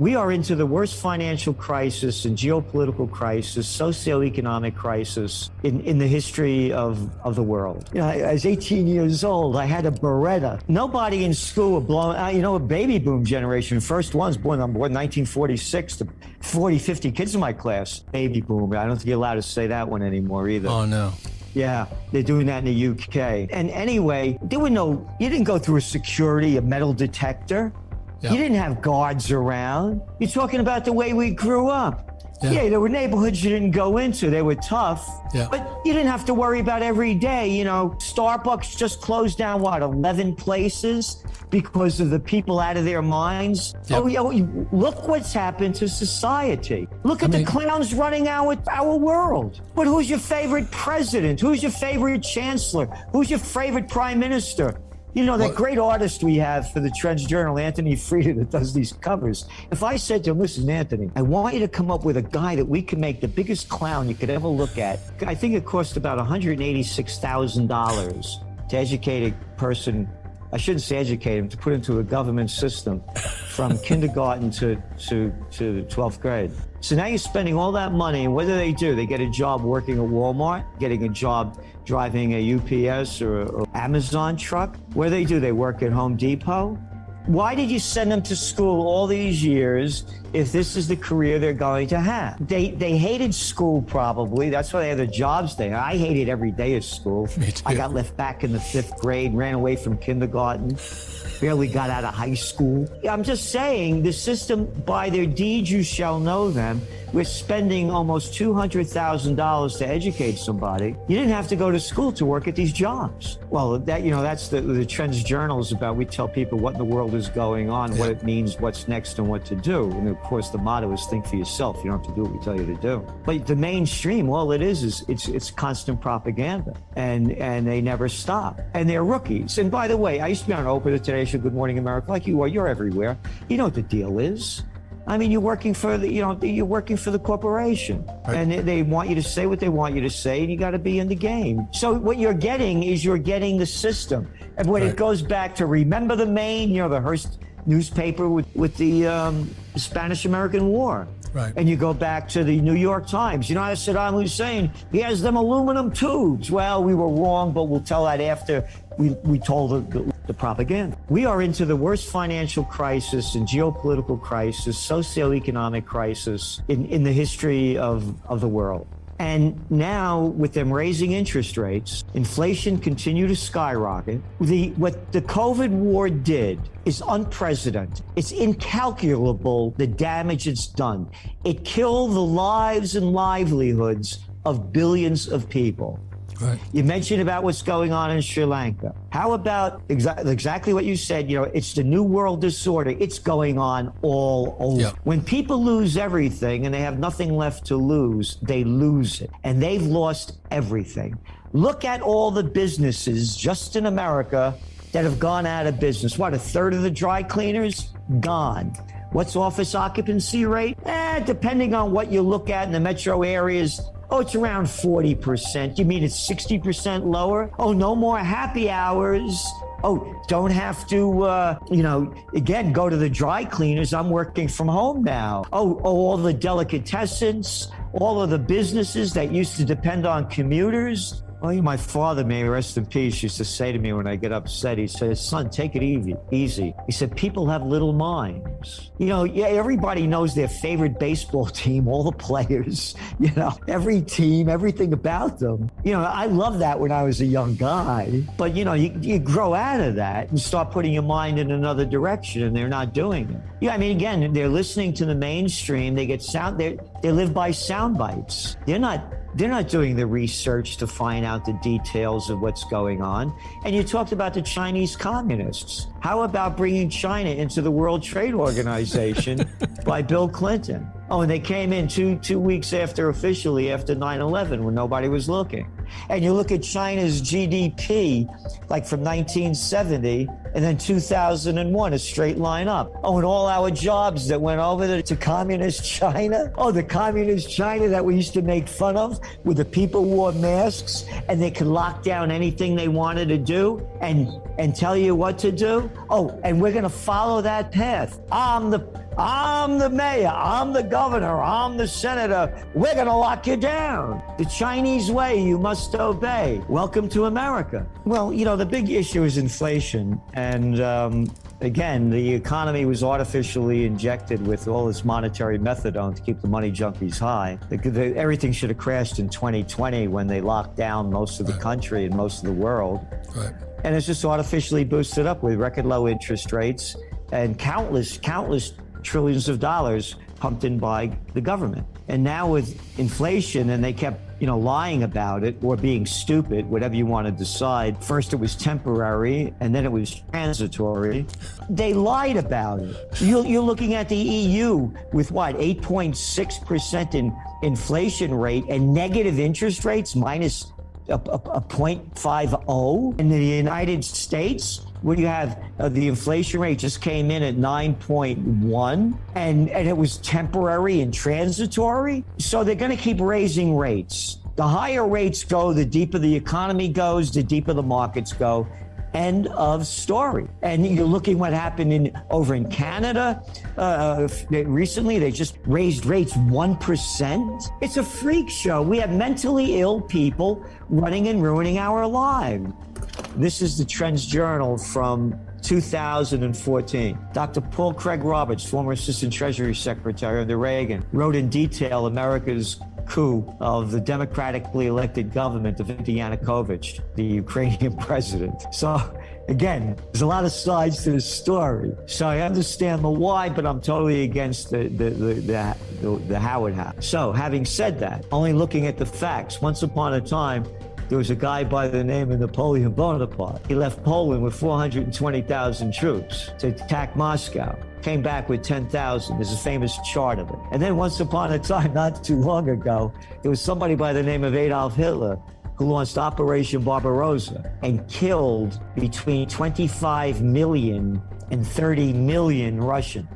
We are into the worst financial crisis and geopolitical crisis, socioeconomic crisis in the history of the world. You know, I was 18 years old. I had a Beretta. Nobody in school would blow, a baby boom generation. First ones born 1946 to 40, 50 kids in my class. Baby boom. I don't think you're allowed to say that one anymore either. Oh, no. Yeah, they're doing that in the UK. And anyway, you didn't go through a metal detector. Yeah. You didn't have guards around. You're talking about the way we grew up. Yeah, there were neighborhoods you didn't go into. They were tough. Yeah. But you didn't have to worry about every day. You know, Starbucks just closed down, 11 places because of the people out of their minds. Yep. Look what's happened to society. Look at the clowns running our world. But who's your favorite president? Who's your favorite chancellor? Who's your favorite prime minister? You know, that great artist we have for the Trends Journal, Anthony Frieda, that does these covers. If I said to him, listen, Anthony, I want you to come up with a guy that we can make the biggest clown you could ever look at. I think it cost about $186,000 to educate a person. I shouldn't say educate him, to put into a government system from kindergarten to 12th grade. So now you're spending all that money, and what do? They get a job working at Walmart, getting a job driving a UPS or Amazon truck. What do? They work at Home Depot. Why did you send them to school all these years if this is the career they're going to have? They hated school, probably. That's why they had the jobs there. I hated every day of school. Me too. I got left back in the 5th grade, ran away from kindergarten, barely got out of high school. I'm just saying, the system, by their deeds you shall know them. We're spending almost $200,000 to educate somebody. You didn't have to go to school to work at these jobs. Well, that's the Trends Journal is about. We tell people what in the world is going on, what it means, what's next, and what to do. And of course, the motto is think for yourself. You don't have to do what we tell you to do. But the mainstream, all it is it's constant propaganda, and they never stop. And they're rookies. And by the way, I used to be on Oprah, the Today Show, Good Morning America, like you are. You're everywhere. You know what the deal is. I mean, you're working for the corporation, right. And they want you to say what they want you to say, and you got to be in the game. So what you're getting the system, and when it goes back to remember the Maine, the Hearst newspaper with the Spanish-American War. Right. And you go back to the New York Times. Saddam Hussein, he has them aluminum tubes. Well, we were wrong, but we'll tell that after we told the propaganda. We are into the worst financial crisis and geopolitical crisis, socioeconomic crisis in the history of the world. And now, with them raising interest rates, inflation continued to skyrocket. What the COVID war did is unprecedented. It's incalculable, the damage it's done. It killed the lives and livelihoods of billions of people. Right. You mentioned about what's going on in Sri Lanka. How about exactly what you said? It's the New World Disorder. It's going on all over. Yeah. When people lose everything and they have nothing left to lose, they lose it. And they've lost everything. Look at all the businesses just in America that have gone out of business. What, a third of the dry cleaners? Gone. What's office occupancy rate? Depending on what you look at in the metro areas, it's around 40%. You mean it's 60% lower? No more happy hours. Don't have to, again, go to the dry cleaners. I'm working from home now. All the delicatessens, all of the businesses that used to depend on commuters. My father, may he rest in peace, used to say to me when I get upset, he says, son, take it easy. He said, people have little minds. Everybody knows their favorite baseball team, all the players, every team, everything about them. I love that when I was a young guy. But, you grow out of that and start putting your mind in another direction, and they're not doing it. Again, they're listening to the mainstream. They get they live by sound bites. They're not doing the research to find out the details of what's going on. And you talked about the Chinese communists. How about bringing China into the World Trade Organization by Bill Clinton? And they came in two weeks officially after 9/11 when nobody was looking. And you look at China's GDP, like from 1970 and then 2001, a straight line up. And all our jobs that went over to communist China. The communist China that we used to make fun of, where the people wore masks and they could lock down anything they wanted to do and tell you what to do. And we're going to follow that path. I'm I'm the mayor, I'm the governor, I'm the senator. We're going to lock you down. The Chinese way, you must obey. Welcome to America. Well, you know, the big issue is inflation. And again, the economy was artificially injected with all this monetary methadone to keep the money junkies high. Everything should have crashed in 2020 when they locked down most of the country and most of the world. Right. And it's just artificially boosted up with record low interest rates and countless trillions of dollars pumped in by the government. And now with inflation, and they kept, lying about it or being stupid, whatever you want to decide. First it was temporary and then it was transitory. They lied about it. You're looking at the EU with what, 8.6% in inflation rate and negative interest rates minus a 0.50. In the United States, where you have the inflation rate just came in at 9.1 and it was temporary and transitory. So they're going to keep raising rates. The higher rates go, the deeper the economy goes, the deeper the markets go. End of story. And you're looking what happened over in Canada recently. They just raised rates 1%. It's a freak show. We have mentally ill people running and ruining our lives. This is the Trends Journal from 2014. Dr. Paul Craig Roberts, former Assistant Treasury Secretary under Reagan, wrote in detail America's coup of the democratically elected government of Viktor Yanukovych, the Ukrainian president. So again, there's a lot of sides to this story. So I understand the why, but I'm totally against the how it happened. So having said that, only looking at the facts, once upon a time, there was a guy by the name of Napoleon Bonaparte. He left Poland with 420,000 troops to attack Moscow. Came back with 10,000. There's a famous chart of it. And then once upon a time, not too long ago, there was somebody by the name of Adolf Hitler who launched Operation Barbarossa and killed between 25 million and 30 million Russians.